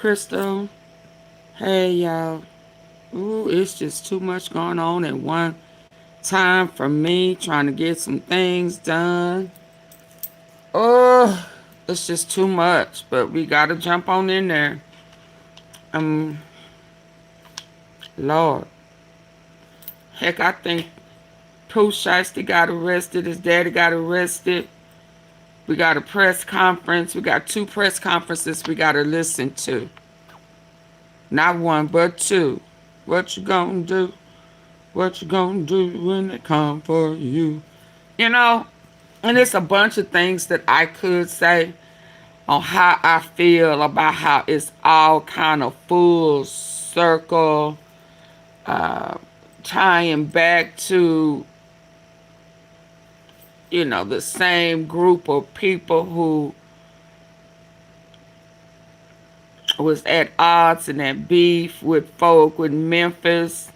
Crystal. Hey, y'all. Ooh, it's just too much going on at one time for me trying to get some things done. Oh, it's just too much, but we gotta jump on in there. Um, Lord. Heck, I think Pooh Shiesty got arrested. His daddy got arrested. We got a press conference. We got two press conferences we gotta listen to. Not one, but two. What you gonna do? What you gonna do when they come for you? You know, and it's a bunch of things that I could say on how I feel about how it's all kind of full circle, uh, tying back to, the same group of people who was at odds and at beef with folk with Memphis.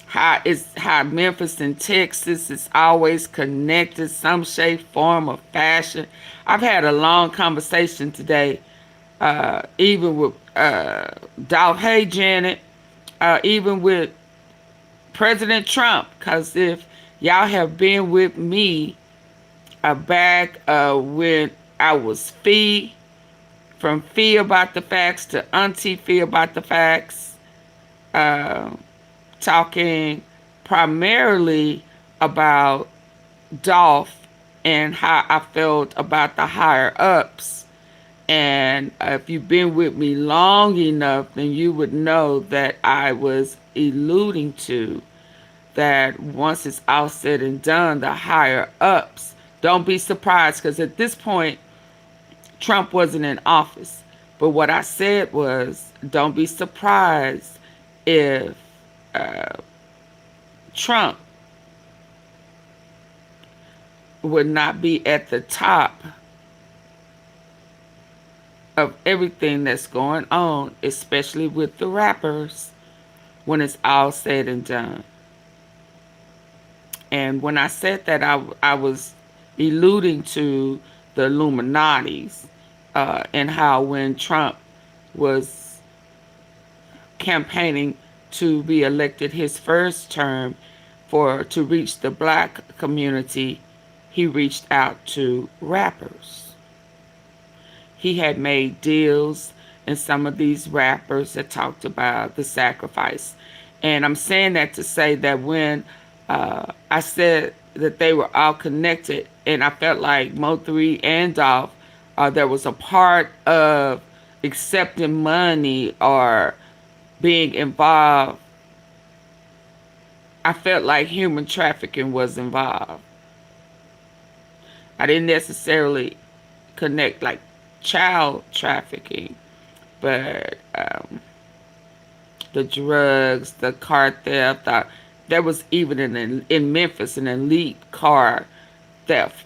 How Memphis and Texas is always connected, some shape, form, or fashion. I've had a long conversation today, even with Dolph. Hey, Janet, even with President Trump, because if y'all have been with me back when I was from Fee About the Facts to Auntie Fee About the Facts, uh, talking primarily about Dolph and how I felt about the higher ups. And if you've been with me long enough, then you would know that I was alluding to that once it's all said and done, the higher ups. Don't be surprised, because at this point, Trump wasn't in office. But what I said was, don't be surprised if Trump would not be at the top of everything that's going on, especially with the rappers, when it's all said and done. And when I said that, I was alluding to the Illuminatis, and how when Trump was campaigning to be elected his first term to reach the black community, he reached out to rappers. He had made deals, and some of these rappers that talked about the sacrifice. And I'm saying that to say that when I said that they were all connected, and I felt like Mo3 and Dolph, there was a part of accepting money or being involved. I felt like human trafficking was involved. I didn't necessarily connect like child trafficking, but the drugs, the car theft. There was even in Memphis an elite car theft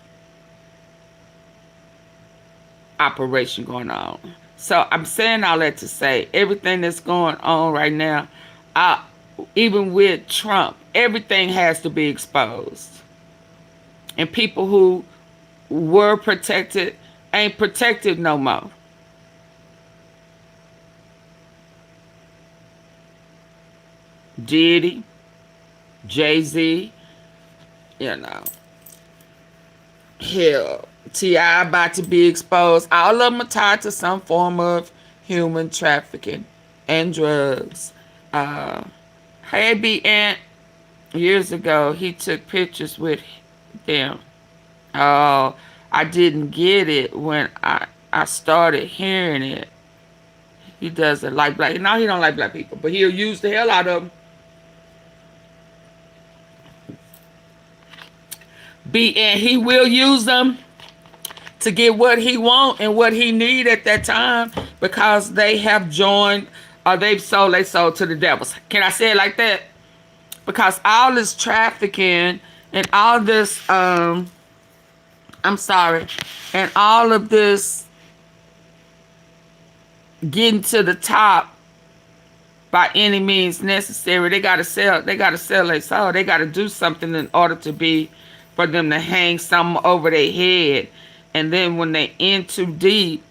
operation going on. So I'm saying all that to say everything that's going on right now, even with Trump, everything has to be exposed. And people who were protected ain't protected no more. Diddy, Jay-Z, hell, T.I. about to be exposed. All of them are tied to some form of human trafficking and drugs. Hey, B. Ant, years ago, he took pictures with them. Oh, I didn't get it when I started hearing it. He doesn't like black. No, he don't like black people, but he'll use the hell out of them. And he will use them to get what he want and what he need at that time, because they have joined, or they sold to the devils. Can I say it like that? Because all this trafficking and all this, and all of this getting to the top by any means necessary, they gotta sell their soul. They gotta do something in order for them to hang something over their head. And then when they in too deep,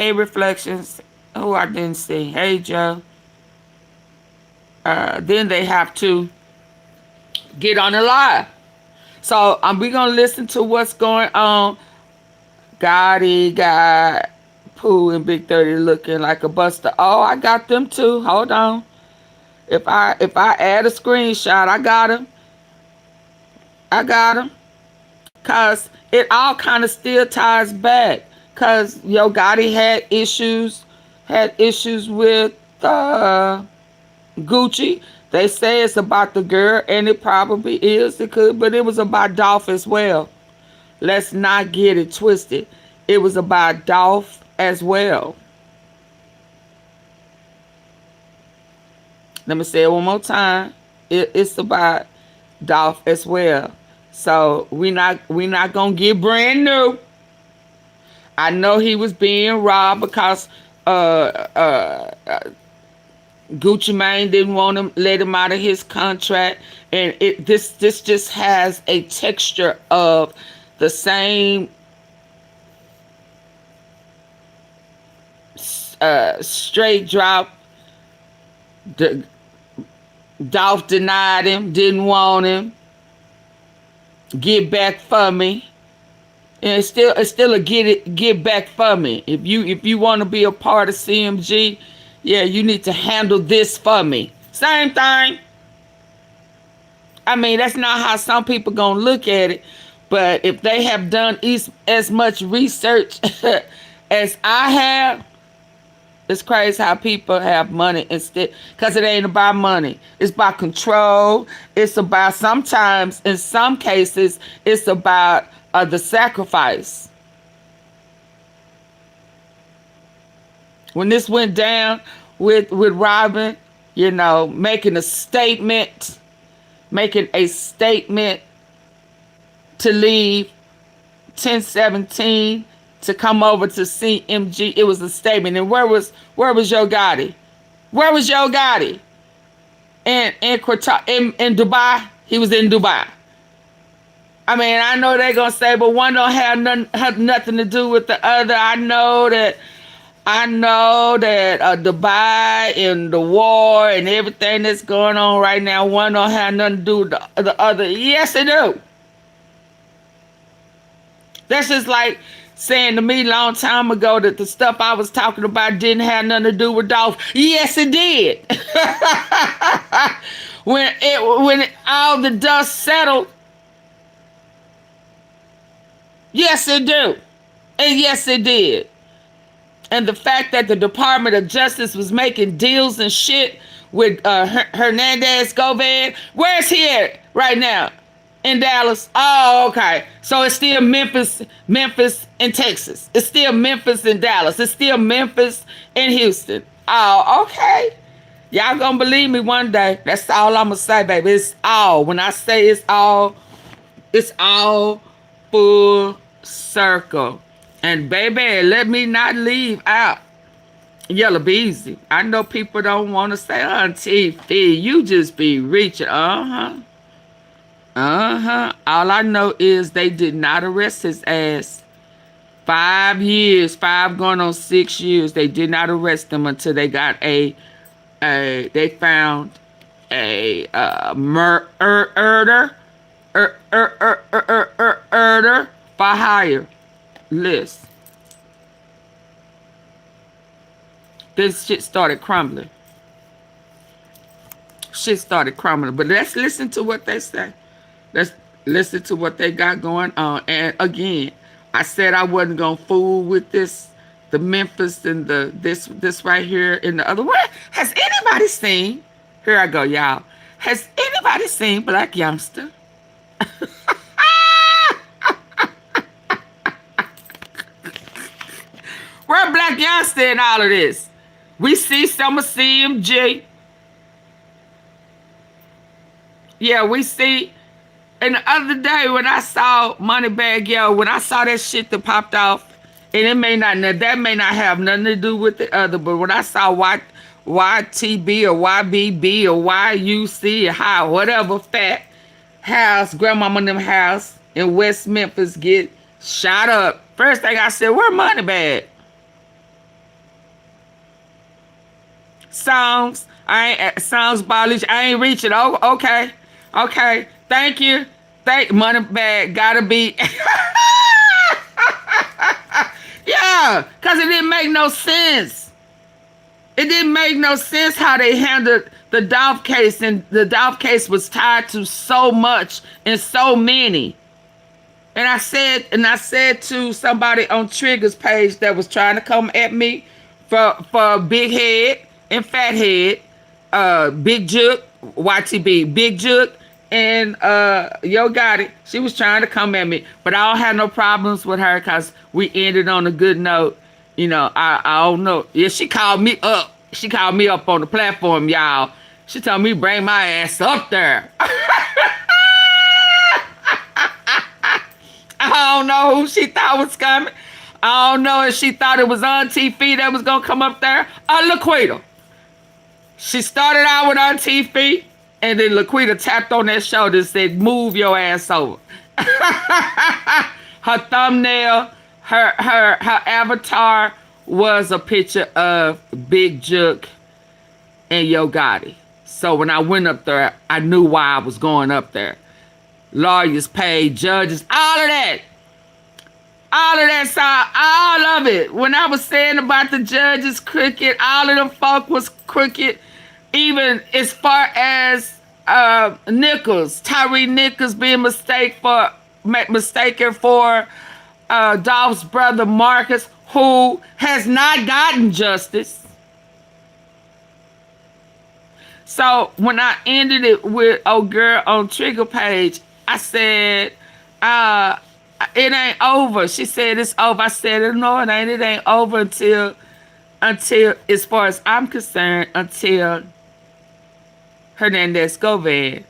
Hey, Reflections. Oh, I didn't see. Hey, Joe. Then they have to get on the live. So we going to listen to what's going on. Gotti got Pooh and Big 30 looking like a buster. Oh, I got them too. Hold on. If I add a screenshot, I got them. I got them. Because it all kind of still ties back. Because Yo Gotti had issues with Gucci. They say it's about the girl, and it probably is. It could, but it was about Dolph as well. Let's not get it twisted. It was about Dolph as well. Let me say it one more time. It's about Dolph as well. So we not gonna get brand new. I know he was being robbed because Guccimane didn't want him, let him out of his contract, and this just has a texture of the same straight drop. Dolph denied him, didn't want him. Get back for me. And it's still a get back for me. If you want to be a part of CMG, yeah, you need to handle this for me. Same thing. I mean, that's not how some people gonna look at it. But if they have done as much research as I have, it's crazy how people have money instead, because it ain't about money. It's about control. It's about, sometimes, in some cases, it's about the sacrifice. When this went down with Robin, you know, making a statement to leave 1017 to come over to CMG, it was a statement. And where was Yo Gotti? Where was Yo Gotti? In Dubai? He was in Dubai. I mean, I know they're gonna say, but one don't have nothing to do with the other. I know that Dubai and the war and everything that's going on right now, one don't have nothing to do with the other. Yes, it do. That's just like saying to me a long time ago that the stuff I was talking about didn't have nothing to do with Dolph. Yes, it did. when all the dust settled, yes, it do. And yes, it did. And the fact that the Department of Justice was making deals and shit with Hernandez Govan, where's he at right now? In Dallas? Oh, okay. So it's still Memphis and Texas. It's still Memphis and Dallas. It's still Memphis and Houston. Oh, okay. Y'all gonna believe me one day. That's all I'm gonna say, baby. It's all. When I say it's all full circle. And baby, let me not leave out Yellow Beezy. I know people don't want to say, Auntie Fee, you just be reaching. All I know is they did not arrest his ass. 5 years, 5 going on 6 years. They did not arrest him until they got they found a murder for hire list. This shit started crumbling. But let's listen to what they say. Let's listen to what they got going on. And again, I said I wasn't gonna fool with this, the Memphis and this right here and the other. What has anybody seen? Here I go, y'all. Has anybody seen Black Youngster? Where Black Youngster in all of this? We see some of CMG. Yeah, we see. And the other day when I saw Moneybag Yo, when I saw that shit that popped off, and that may not have nothing to do with the other, but when I saw YTB or YBB or YUC or how, whatever fat house, grandmama and them house in West Memphis get shot up, first thing I said, where Moneybag? Songs. I ain't songs by Alicia. I ain't reaching. Oh, okay. Okay. Thank you. Money bag gotta be. Yeah, because it didn't make no sense. It didn't make no sense how they handled the Dolph case, and the Dolph case was tied to so much and so many. And I said to somebody on Trigger's page that was trying to come at me for big head and fat head, Big Juke, YTB, Big Juke, and Yo Gotti. She was trying to come at me, but I don't have no problems with her because we ended on a good note. You know, I don't know. Yeah, she called me up. She called me up on the platform, y'all. She told me bring my ass up there. I don't know who she thought was coming. I don't know if she thought it was Auntie Fee that was going to come up there or Laquita. She started out with Auntie Fee, and then Laquita tapped on that shoulder and said, move your ass over. Her thumbnail, her avatar was a picture of Big Juke and Yo Gotti. So when I went up there, I knew why I was going up there. Lawyers paid, judges, all of that. All of that, all of it. When I was saying about the judges crooked, all of them folk was crooked. Even as far as Nichols, Tyree Nichols being mistaken for Dolph's brother Marcus, who has not gotten justice. So when I ended it with old girl on Trigger page, I said, it ain't over. She said it's over. I said, no, it ain't. It ain't over until, as far as I'm concerned, until Hernandez Govan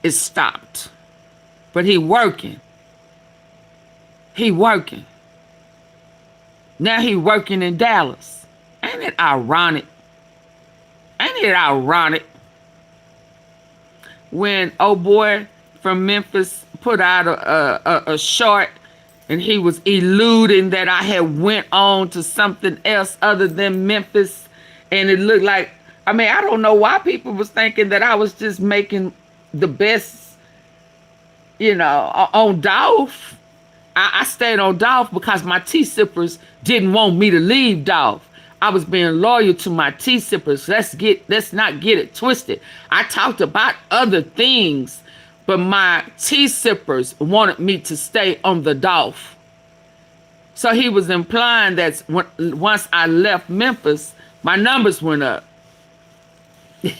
is stopped. But he working. He working. Now he working in Dallas. Ain't it ironic? Ain't it ironic when old boy from Memphis put out a short and he was eluding that I had went on to something else other than Memphis, and it looked like, I mean, I don't know why people was thinking that I was just making the best, you know, on Dolph. I stayed on Dolph because my tea sippers didn't want me to leave Dolph. I was being loyal to my tea sippers. Let's not get it twisted. I talked about other things, but my tea sippers wanted me to stay on the Dolph. So he was implying that once I left Memphis, my numbers went up. And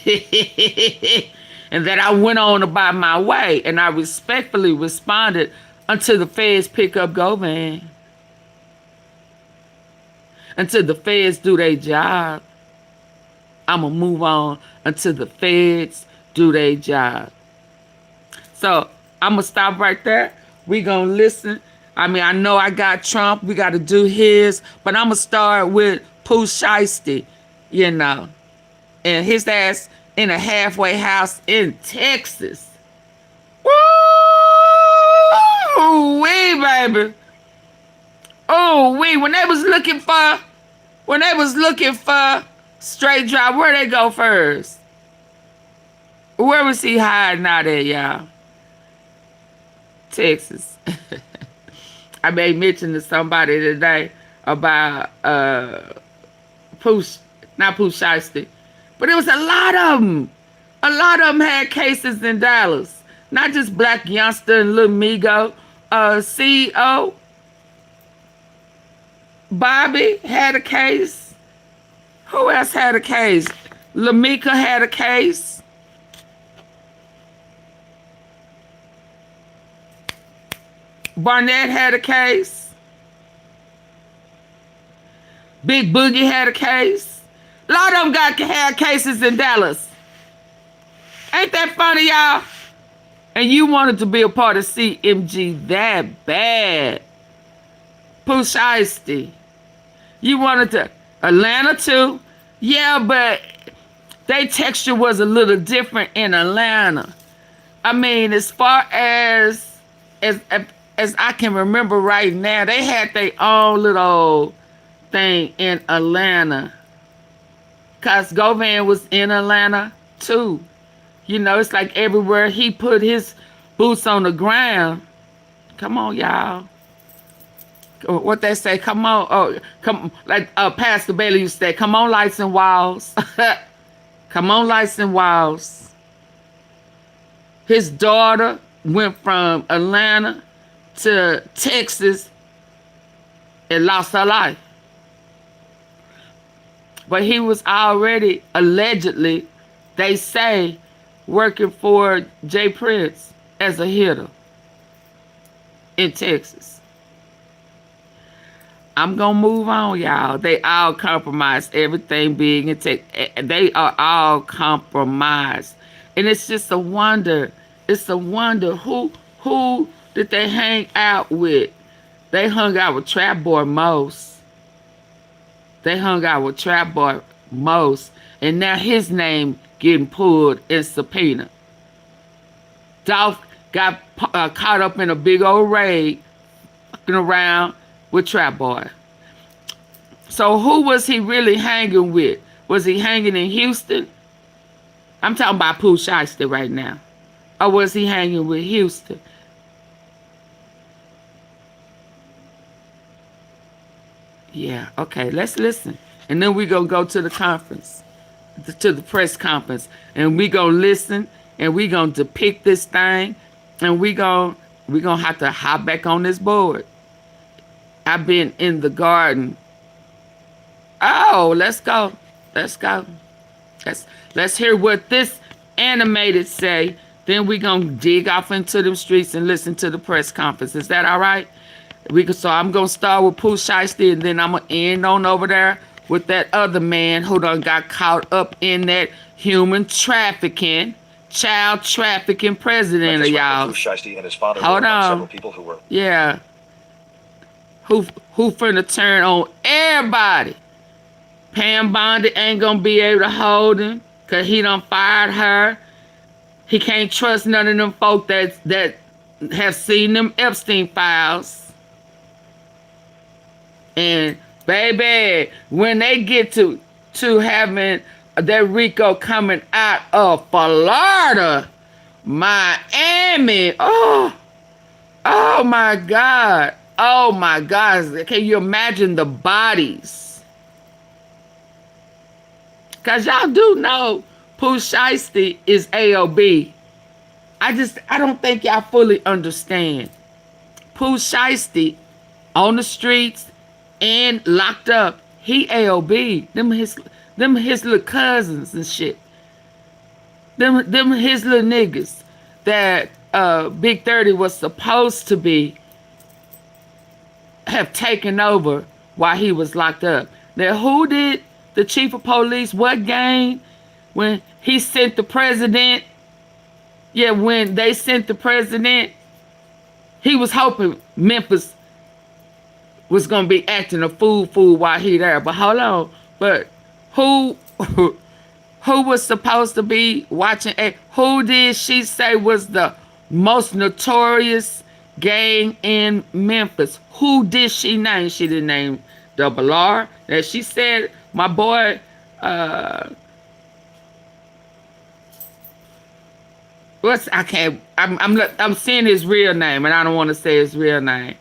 that I went on about my way. And I respectfully responded until the feds pick up Govan. Until the feds do their job. I'm going to move on until the feds do their job. So I'm going to stop right there. We going to listen. I mean, I know I got Trump. We got to do his. But I'm going to start with Pooh Shiesty, you know. And his ass in a halfway house in Texas. Woo-wee, baby. Oh, when they was looking for straight drop, where they go first? Where was he hiding out at, y'all? Texas. I made mention to somebody today about Pooh, not Pooh Shiesty, but it was a lot of them. A lot of them had cases in Dallas. Not just Black Youngster and Lil Migo. CEO Bobby had a case. Who else had a case? Lamika had a case. Barnett had a case. Big Boogie had a case. A lot of them had cases in Dallas. Ain't that funny, y'all? And you wanted to be a part of CMG that bad. Pooh Shiesty. You wanted to. Atlanta too. Yeah, but their texture was a little different in Atlanta. I mean, as far as I can remember right now, they had their own little thing in Atlanta. Cause Govan was in Atlanta too. You know, it's like everywhere he put his boots on the ground. Come on, y'all. What they say, come on, oh, come, like Pastor Bailey used to say, come on, lights and walls. Come on, lights and walls. His daughter went from Atlanta to Texas and lost her life. But he was already, allegedly, they say, working for Jay Prince as a hitter in Texas. I'm going to move on, y'all. They all compromised, everything being in Texas. They are all compromised. And it's just a wonder. It's a wonder who did they hang out with? They hung out with Trap Boy most. They hung out with Trap Boy most. And now his name getting pulled in subpoena. Dolph got caught up in a big old raid fucking around with Trap Boy. So who was he really hanging with? Was he hanging in Houston? I'm talking about Pooh Shiesty right now. Or was he hanging with Houston? Yeah, okay, let's listen. And then we're going to go to the conference, to the press conference. And we're going to listen, and we're going to depict this thing, and we're going to have to hop back on this board. I've been in the garden. Oh, let's go. Let's go. Let's hear what this animated say. Then we're going to dig off into them streets and listen to the press conference. Is that all right? So I'm going to start with Pooh Shiesty, and then I'm going to end on over there with that other man who done got caught up in that human trafficking, child trafficking president of y'all. Pooh Shiesty and his father Hold on. Several people who were... Yeah. Who finna turn on everybody. Pam Bondi ain't gonna be able to hold him because he done fired her. He can't trust none of them folk that have seen them Epstein files. And baby, when they get to having that Rico coming out of Florida, Miami, oh my God. Oh my God, can you imagine the bodies? Because y'all do know Pooh Shiesty is AOB. I don't think y'all fully understand. Pooh Shiesty on the streets and locked up, he AOB. Them his little cousins and shit. Them his little niggas that Big 30 was supposed to be have taken over while he was locked up. Now, who did the chief of police, what gang, when he sent the president? Yeah, when they sent the president, he was hoping Memphis was going to be acting a fool while he there. But hold on. But who was supposed to be watching? Who did she say was the most notorious gang in Memphis? Who did she name? She didn't name Double R. That she said, my boy, I'm seeing his real name, and I don't want to say his real name.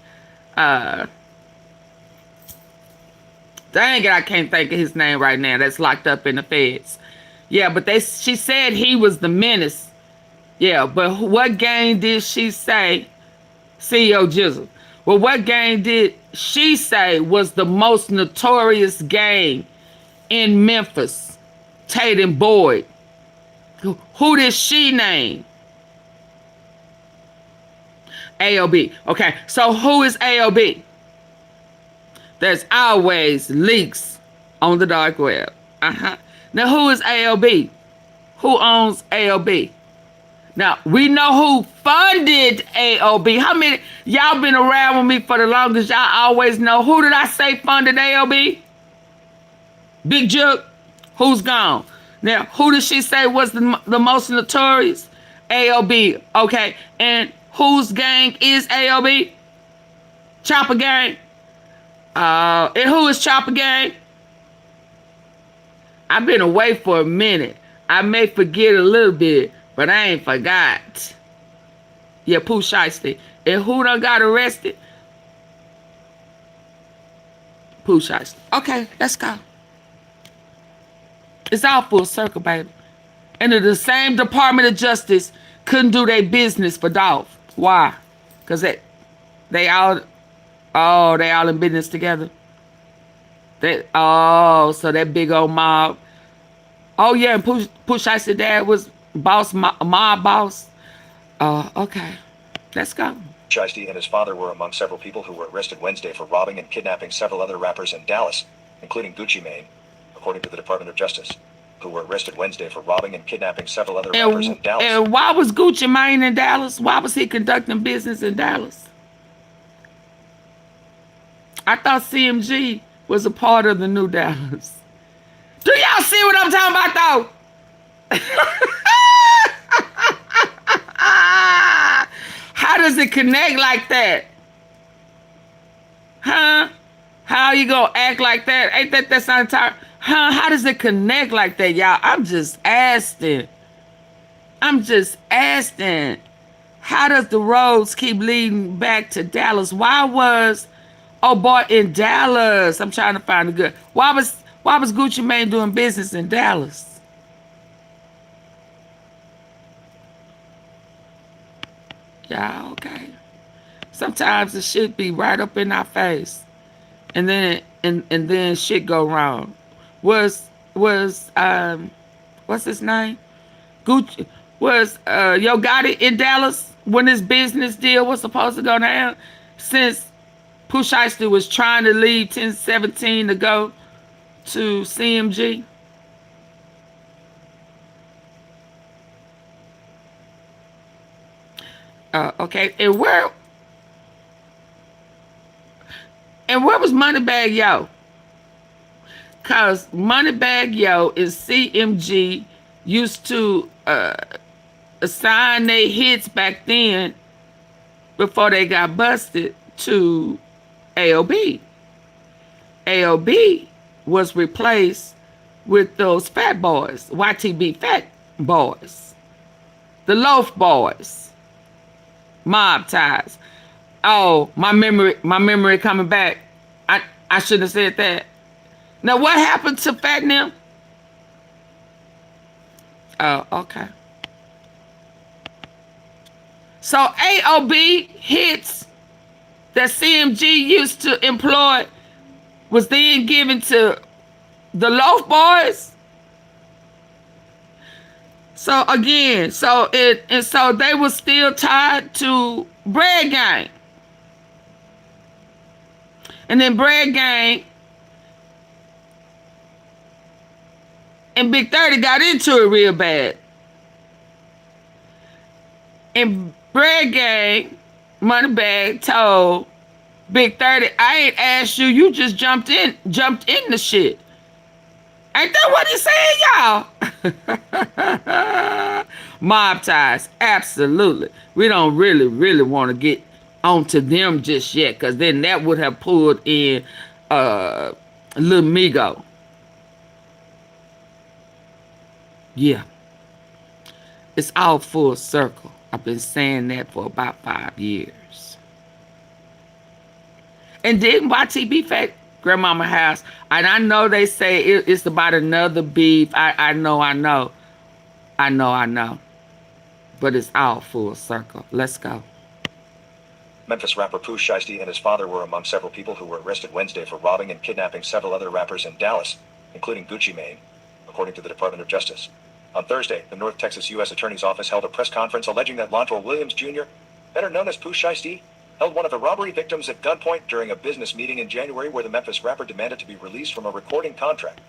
Dang it, I can't think of his name right now. That's locked up in the feds. Yeah, but she said he was the menace. Yeah, but what gang did she say? CEO Jizzle. Well, what gang did she say was the most notorious gang in Memphis? Tate and Boyd. Who did she name? AOB. Okay, so who is AOB? There's always leaks on the dark web. Now, who is AOB? Who owns AOB? Now, we know who funded AOB. How many, y'all been around with me for the longest, y'all always know. Who did I say funded AOB? Big Juke. Who's gone? Now, who did she say was the most notorious? AOB. Okay, and whose gang is AOB? Chopper Gang. And who is Chopper Gang? I've been away for a minute. I may forget a little bit, but I ain't forgot. Yeah, Pooh Shiesty. And who done got arrested? Pooh Shiesty. Okay, let's go. It's all full circle, baby. And the same Department of Justice couldn't do their business for Dolph. Why? Because they all in business together. So that big old mob. Oh yeah, and Pooh Shiesty's dad was mob boss. Okay. Let's go. Shiesty and his father were among several people who were arrested Wednesday for robbing and kidnapping several other rappers in Dallas, including Guccimane, according to the Department of Justice, who were arrested Wednesday for robbing and kidnapping several other rappers in Dallas. And why was Guccimane in Dallas? Why was he conducting business in Dallas? I thought CMG was a part of the New Dallas. Do y'all see what I'm talking about, though? How does it connect like that? Huh? How you gonna act like that? Ain't that's not entire? Huh? How does it connect like that, y'all? I'm just asking. How does the roads keep leading back to Dallas? Why was, oh boy, in Dallas? I'm trying to find a good. Why was Guccimane doing business in Dallas? Yeah, okay. Sometimes it should be right up in our face, and then shit go wrong. Was what's his name? Gucci was Yo Gotti in Dallas when this business deal was supposed to go down? Since Pooh Shiesty was trying to leave 1017 to go to CMG. Okay, and where was Moneybag Yo? Cause Moneybag Yo and CMG used to assign their hits back then before they got busted to AOB. AOB was replaced with those fat boys, YTB fat boys, the loaf boys. Mob ties. Oh, my memory coming back. I shouldn't have said that. Now what happened to Fat and them? Oh, okay. So AOB hits that CMG used to employ was then given to the loaf boys. So again, so they were still tied to Bread Gang. And then Bread Gang and Big 30 got into it real bad. And Bread Gang, Moneybag told Big 30, I ain't asked you, you just jumped in the shit. Ain't that what he said, y'all? Mob ties, absolutely. We don't really want to get onto them just yet, because then that would have pulled in Lil Migo. Yeah. It's all full circle. I've been saying that for about 5 years. And didn't YTB Fat Grandmama House, and I know they say it's about another beef. I know. But it's all full circle. Let's go. Memphis rapper Pooh Shiesty and his father were among several people who were arrested Wednesday for robbing and kidnapping several other rappers in Dallas, including Guccimane, according to the Department of Justice. On Thursday, the North Texas U.S. Attorney's Office held a press conference alleging that Lldolph Williams Jr., better known as Pooh Shiesty, held one of the robbery victims at gunpoint during a business meeting in January where the Memphis rapper demanded to be released from a recording contract.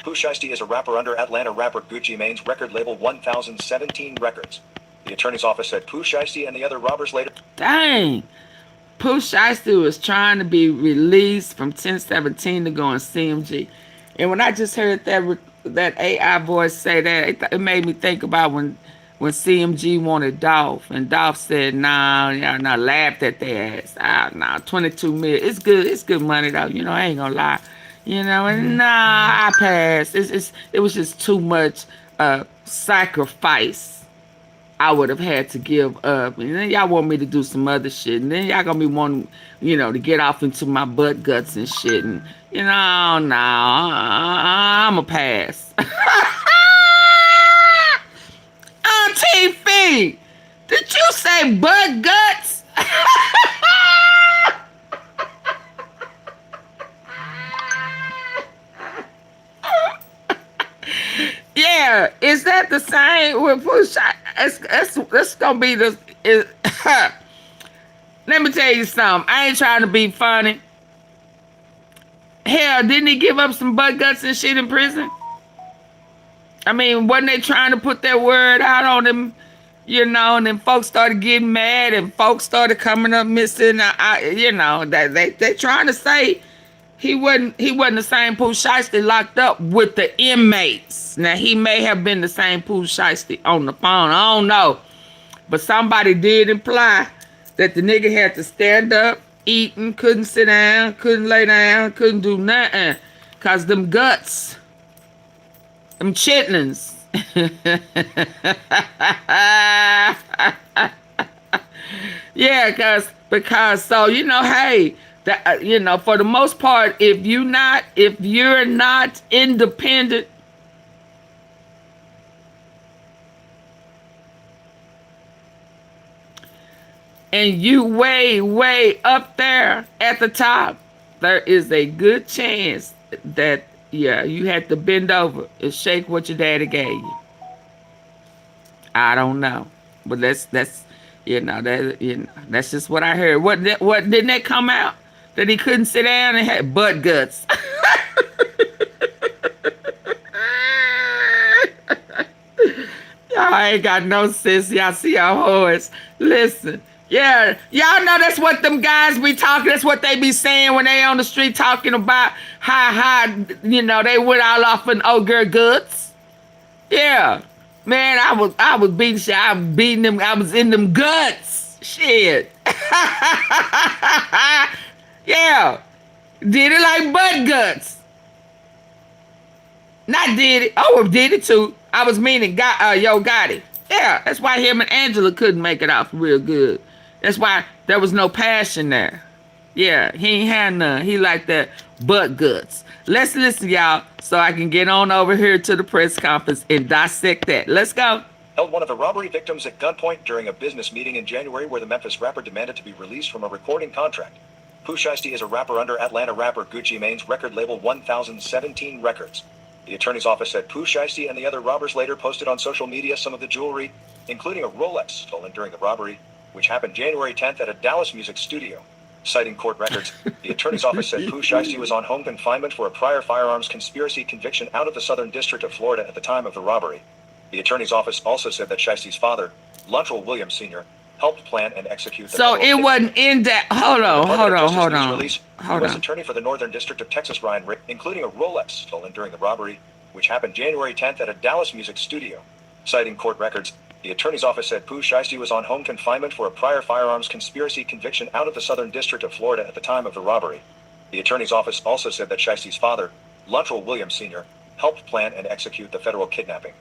Pooh Shiesty is a rapper under Atlanta rapper Guccimane's record label 1017 Records. The attorney's office said Pooh Shiesty and the other robbers later... Dang! Pooh Shiesty was trying to be released from 1017 to go on CMG. And when I just heard that AI voice say that, it made me think about when CMG wanted Dolph, and Dolph said, nah, laughed at their ass. Nah, 22 million. It's good money though, I ain't gonna lie. And nah, I passed. It was just too much sacrifice I would have had to give up. And then y'all want me to do some other shit. And then y'all gonna be wanting, to get off into my butt guts and shit. And, no, I'm a pass. Auntie Fee, did you say butt guts? Yeah, is that the same with push? It's gonna be the. Let me tell you something. I ain't trying to be funny. Hell, didn't he give up some butt guts and shit in prison? I mean, wasn't they trying to put that word out on him? And then folks started getting mad, and folks started coming up missing. That they trying to say he wasn't the same Pooh Shiesty locked up with the inmates. Now he may have been the same Pooh Shiesty on the phone. I don't know, but somebody did imply that the nigga had to stand up, eating, couldn't sit down, couldn't lay down, couldn't do nothing, cause them guts, them chitlins. Yeah, because so hey, that for the most part, if you're not independent, and you way up there at the top, there is a good chance that you had to bend over and shake what your daddy gave you. I don't know, but that's just what I heard. What didn't that come out that he couldn't sit down and had butt guts? Y'all ain't got no sense. Y'all see our horse. Listen. Yeah, y'all know that's what them guys be talking. That's what they be saying when they on the street talking about how they went all off in ogre guts. Yeah, man, I was beating shit. I was beating them. I was in them guts. Shit. Yeah, did it like butt guts. Not did it. Oh, did it too. I was meaning Yo Gotti. Yeah, that's why him and Angela couldn't make it off real good. That's why there was no passion there. Yeah, he ain't had none. He like that butt guts. Let's listen, y'all, so I can get on over here to the press conference and dissect that. Let's go. Held one of the robbery victims at gunpoint during a business meeting in January where the Memphis rapper demanded to be released from a recording contract. Pooh Shiesty is a rapper under Atlanta rapper Guccimane's record label 1017 Records. The attorney's office said Pooh Shiesty and the other robbers later posted on social media some of the jewelry, including a Rolex stolen during the robbery, which happened January 10th at a Dallas music studio. Citing court records, the attorney's office said Pooh Shiesty was on home confinement for a prior firearms conspiracy conviction out of the Southern District of Florida at the time of the robbery. The attorney's office also said that Shiesty's father, Lldolph Williams Sr., helped plan and execute the So it wasn't in that. Hold on. Release, U.S. Attorney for the Northern District of Texas, Ryan Ray, including a Rolex stolen during the robbery, which happened January 10th at a Dallas music studio. Citing court records, the attorney's office said Pooh Shiesty was on home confinement for a prior firearms conspiracy conviction out of the Southern District of Florida at the time of the robbery. The attorney's office also said that Shiesty's father, Lldolph Williams Sr., helped plan and execute the federal kidnapping.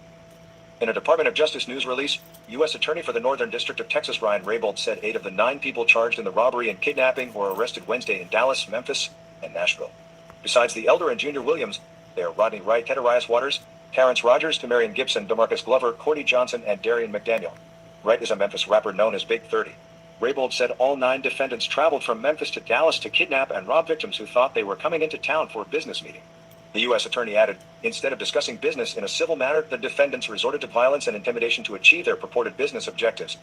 In a Department of Justice news release, U.S. Attorney for the Northern District of Texas Ryan Raybould said 8 of the 9 people charged in the robbery and kidnapping were arrested Wednesday in Dallas, Memphis, and Nashville. Besides the elder and Junior Williams, they are Rodney Wright, Kedarius Waters, Terrence Rogers, Demarion Gibson, DeMarcus Glover, Cordy Johnson, and Darian McDaniel. Wright is a Memphis rapper known as Big 30. Raybould said all 9 defendants traveled from Memphis to Dallas to kidnap and rob victims who thought they were coming into town for a business meeting. The U.S. Attorney added, instead of discussing business in a civil manner, the defendants resorted to violence and intimidation to achieve their purported business objectives.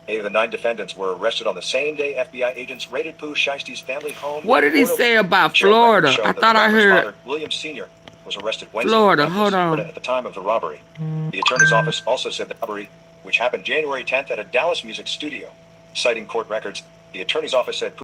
8 of the 9 defendants were arrested on the same day FBI agents raided Pooh Shiesty's family home. What did he say about Florida? I thought I heard William Sr. was arrested Wednesday Florida. Hold on. At the time of the robbery. The attorney's office also said the robbery, which happened January 10th at a Dallas music studio. Citing court records, the attorney's office said